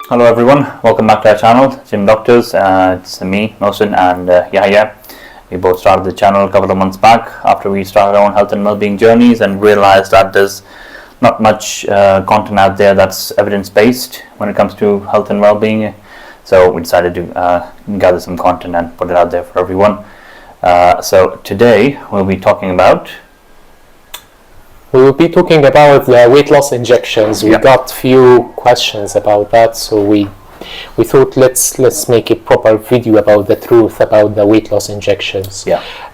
Hello everyone, welcome back to our channel, Gym Doctors. It's me, Mohsin, and Yahya. We both started the channel a couple of months back after we started our own health and well-being journeys and realized that there's not much content out there that's evidence-based when it comes to health and well-being. So we decided to gather some content and put it out there for everyone. So today we'll be talking about the weight loss injections. We got few questions about that, so we thought let's make a proper video about the truth about the weight loss injections.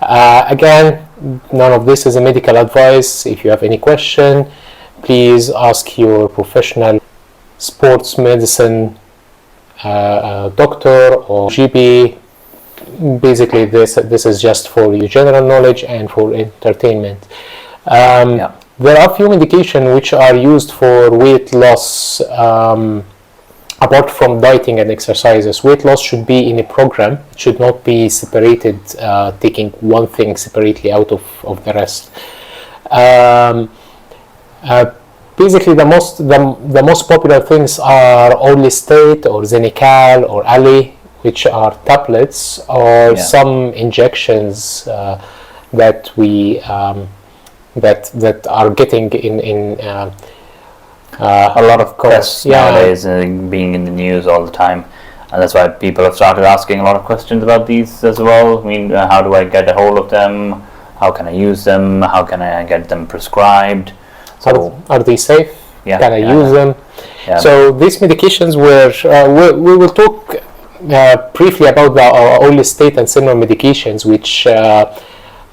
Again, none of this is a medical advice. If you have any question, please ask your professional sports medicine doctor or GP. Basically, this is just for your general knowledge and for entertainment. There are few medications which are used for weight loss apart from dieting and exercises. Weight loss should be in a program. It should not be separated, taking one thing separately out of the rest. Basically, the most popular things are Orlistat or Xenical or Ali, which are tablets, or some injections that we that are getting in a lot of press nowadays, being in the news all the time, and that's why people have started asking a lot of questions about these as well. I mean, how do I get a hold of them? How can I use them? How can I get them prescribed? So are they safe? Can I use them? So these medications we will talk briefly about the Orlistat and similar medications, which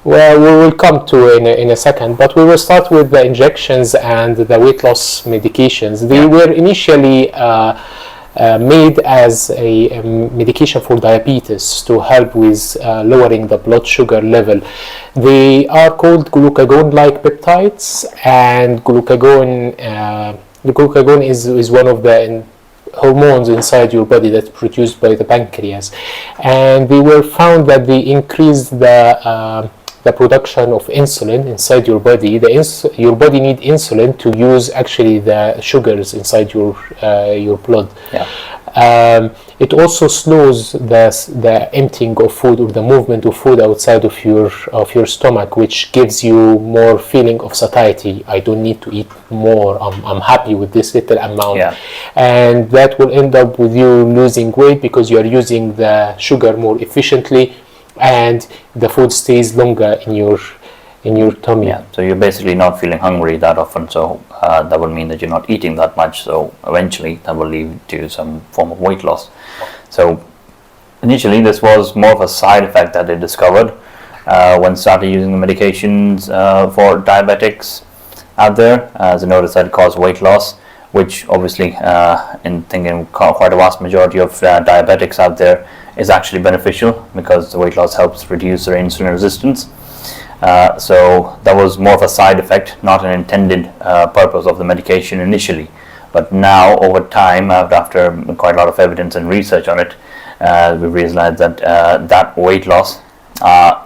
we will come to in a second, but we will start with the injections and the weight loss medications. They were initially made as a medication for diabetes to help with lowering the blood sugar level. They are called glucagon-like peptides, and glucagon is one of the hormones inside your body that's produced by the pancreas, and they were found that they increase the production of insulin inside your body. Your body needs insulin to use actually the sugars inside your blood. It also slows the emptying of food or the movement of food outside of your stomach, which gives you more feeling of satiety. I don't need to eat more. I'm happy with this little amount, and that will end up with you losing weight because you are using the sugar more efficiently, and the food stays longer in your tummy. So you're basically not feeling hungry that often, so that will mean that you're not eating that much, so eventually that will lead to some form of weight loss. So initially this was more of a side effect that they discovered when started using the medications for diabetics out there, as they noticed that it caused weight loss, which obviously in thinking quite a vast majority of diabetics out there is actually beneficial, because the weight loss helps reduce their insulin resistance. So that was more of a side effect, not an intended purpose of the medication initially. But now, over time, after quite a lot of evidence and research on it, we realized that that weight loss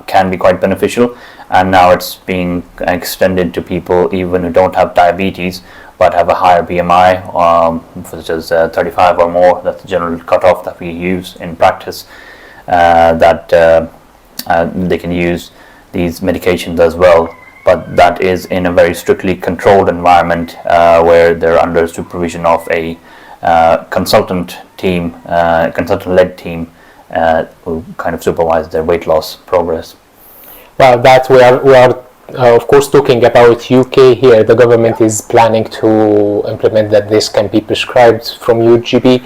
can be quite beneficial, and now it's being extended to people even who don't have diabetes but have a higher BMI, such as 35 or more. That's the general cutoff that we use in practice, that they can use these medications as well, but that is in a very strictly controlled environment where they're under supervision of a consultant-led team who kind of supervise their weight loss progress. Well, that we are of course talking about UK here. The government is planning to implement that this can be prescribed from your GP,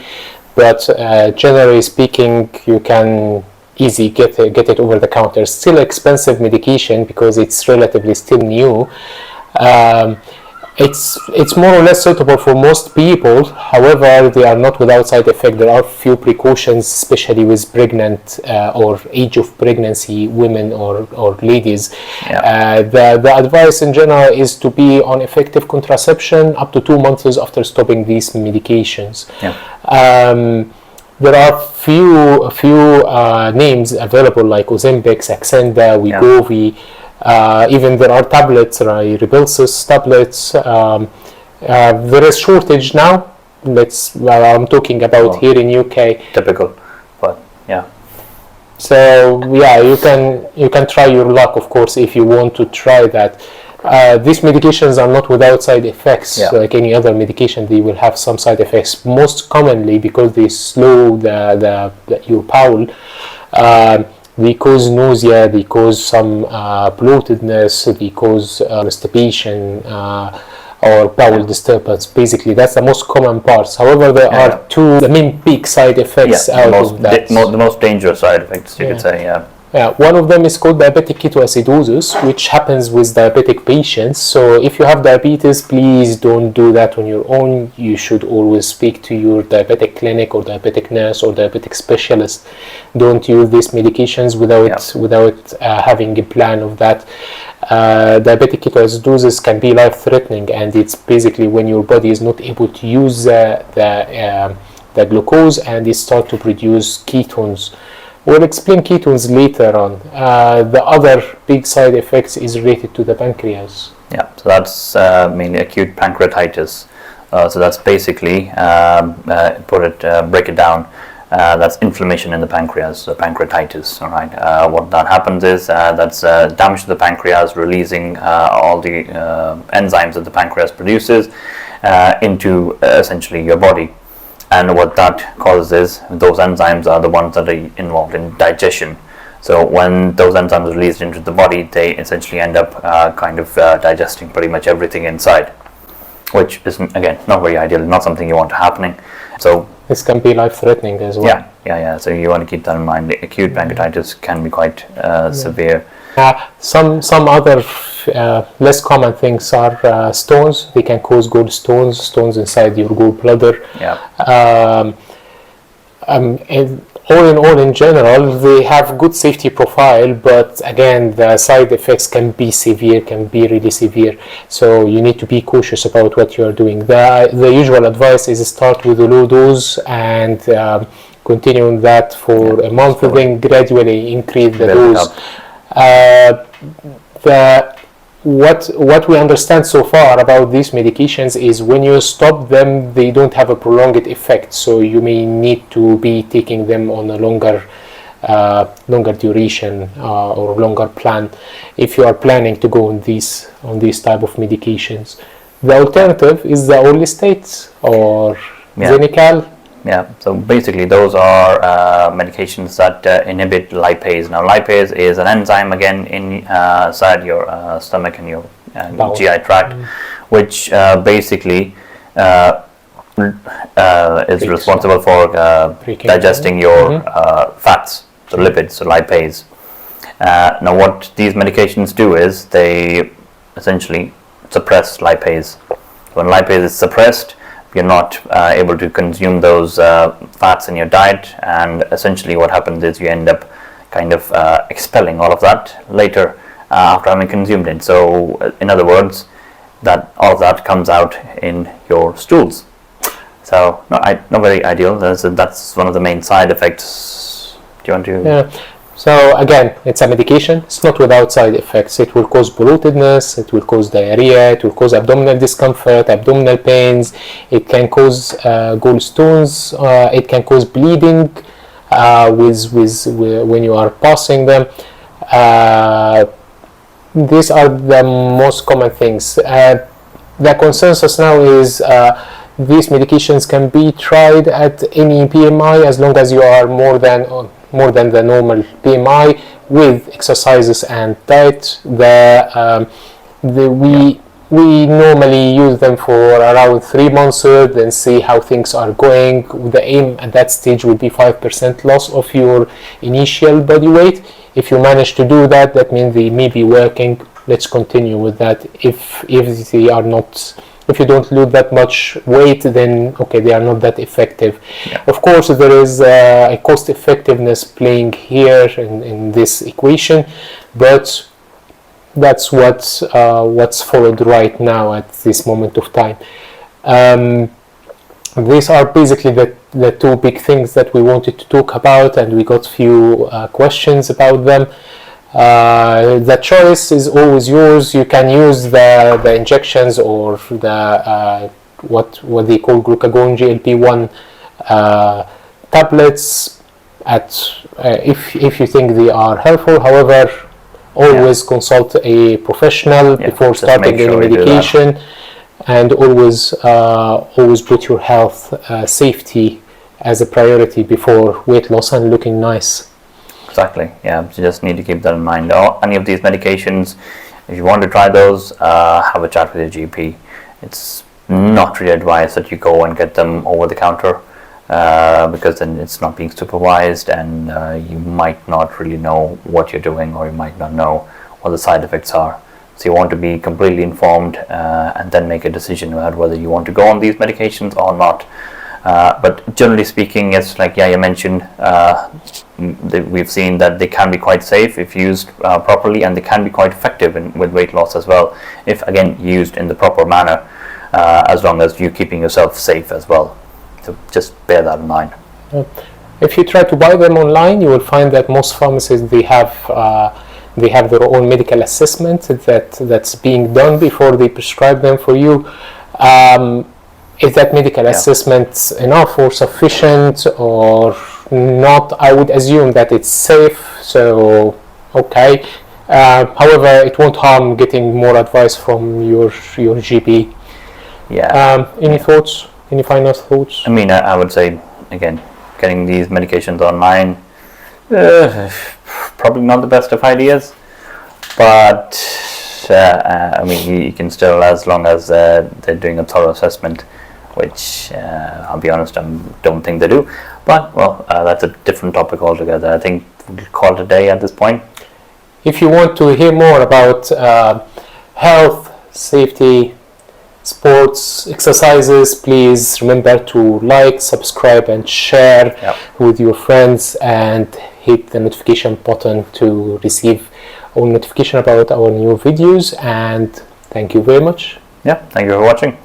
but generally speaking, you can easily get it over the counter. Still expensive medication because it's relatively still new. It's more or less suitable for most people. However, they are not without side effect. There are few precautions, especially with pregnant or age of pregnancy women or ladies. The advice in general is to be on effective contraception up to 2 months after stopping these medications. There are few names available like Ozempic, Saxenda, Wegovy. Even there are tablets, Rybelsus tablets. There is shortage now I'm talking about here in UK. Typical, but yeah. So yeah, you can try your luck, of course, if you want to try that. These medications are not without side effects. Yeah. Like any other medication, they will have some side effects. Most commonly, because they slow your bowel, they cause nausea, they cause some bloatedness, they cause constipation or bowel disturbance. Basically, that's the most common parts. However, there are the main big side effects out of that. The most dangerous side effects, you could say, one of them is called diabetic ketoacidosis, which happens with diabetic patients. So if you have diabetes, please don't do that on your own. You should always speak to your diabetic clinic or diabetic nurse or diabetic specialist. Don't use these medications without having a plan of that. Diabetic ketoacidosis can be life-threatening, and it's basically when your body is not able to use the glucose and it starts to produce ketones. We'll explain ketones later on. The other big side effects is related to the pancreas. Yeah, so that's mainly acute pancreatitis. So that's basically, break it down, that's inflammation in the pancreas, so pancreatitis, all right. What that happens is that's damage to the pancreas, releasing all the enzymes that the pancreas produces into essentially your body. And what that causes is those enzymes are the ones that are involved in digestion. So when those enzymes are released into the body, they essentially end up digesting pretty much everything inside, which is, again, not very ideal, not something you want happening. So this can be life-threatening as well. Yeah. So you want to keep that in mind. The acute pancreatitis can be quite severe. Some other less common things are stones. They can cause stones inside your gallbladder. And all in general, they have good safety profile, but again, the side effects can be really severe. So you need to be cautious about what you are doing. The usual advice is start with a low dose and continue that for a month, then gradually increase the dose. What we understand so far about these medications is when you stop them, they don't have a prolonged effect, so you may need to be taking them on a longer duration or longer plan if you are planning to go on these type of medications. The alternative is the Orlistat or Xenical. Yeah, so basically those are medications that inhibit lipase. Now lipase is an enzyme again inside your stomach and your GI tract, which basically is responsible for digesting your fats, so lipids, so lipase. Now what these medications do is they essentially suppress lipase. When lipase is suppressed, you're not able to consume those fats in your diet, and essentially what happens is you end up expelling all of that later after having consumed it. So in other words, that all of that comes out in your stools. So not very ideal. That's one of the main side effects. Do you want to? Yeah. So again, it's a medication. It's not without side effects. It will cause bloatedness, it will cause diarrhea, it will cause abdominal discomfort, abdominal pains. It can cause gallstones. It can cause bleeding when you are passing them. These are the most common things. The consensus now is these medications can be tried at any BMI as long as you are more than the normal BMI with exercises and diet. We normally use them for around 3 months, then see how things are going. The aim at that stage would be 5% loss of your initial body weight. If you manage to do that, that means they may be working. Let's continue with that. If they are not, if you don't lose that much weight, then okay, they are not that effective. Yeah. Of course, there is a cost effectiveness playing here in this equation, but that's what's followed right now at this moment of time. These are basically the two big things that we wanted to talk about, and we got few questions about them. The choice is always yours. You can use the injections or the what they call glucagon GLP-1 tablets if you think they are helpful. However, always consult a professional before starting any medication, and always put your health safety as a priority before weight loss and looking nice. Exactly. Yeah, you just need to keep that in mind. Any of these medications, if you want to try those, have a chat with your GP. It's not really advised that you go and get them over the counter, because then it's not being supervised, and you might not really know what you're doing, or you might not know what the side effects are. So you want to be completely informed and then make a decision about whether you want to go on these medications or not. But generally speaking, it's like you mentioned, we've seen that they can be quite safe if used properly, and they can be quite effective with weight loss as well, if again used in the proper manner, as long as you're keeping yourself safe as well. So just bear that in mind. If you try to buy them online, you will find that most pharmacies they have their own medical assessment that's being done before they prescribe them for you. Is that medical assessment enough or sufficient or not? I would assume that it's safe, so okay. However, it won't harm getting more advice from your GP. Any thoughts? Any final thoughts? I mean, I would say, again, getting these medications online, probably not the best of ideas, but I mean, you can still, as long as they're doing a thorough assessment, which I'll be honest, I don't think they do. But well, that's a different topic altogether. I think we'll call it a day at this point. If you want to hear more about health, safety, sports, exercises, please remember to like, subscribe, and share with your friends, and hit the notification button to receive all notification about our new videos. And thank you very much. Thank you for watching.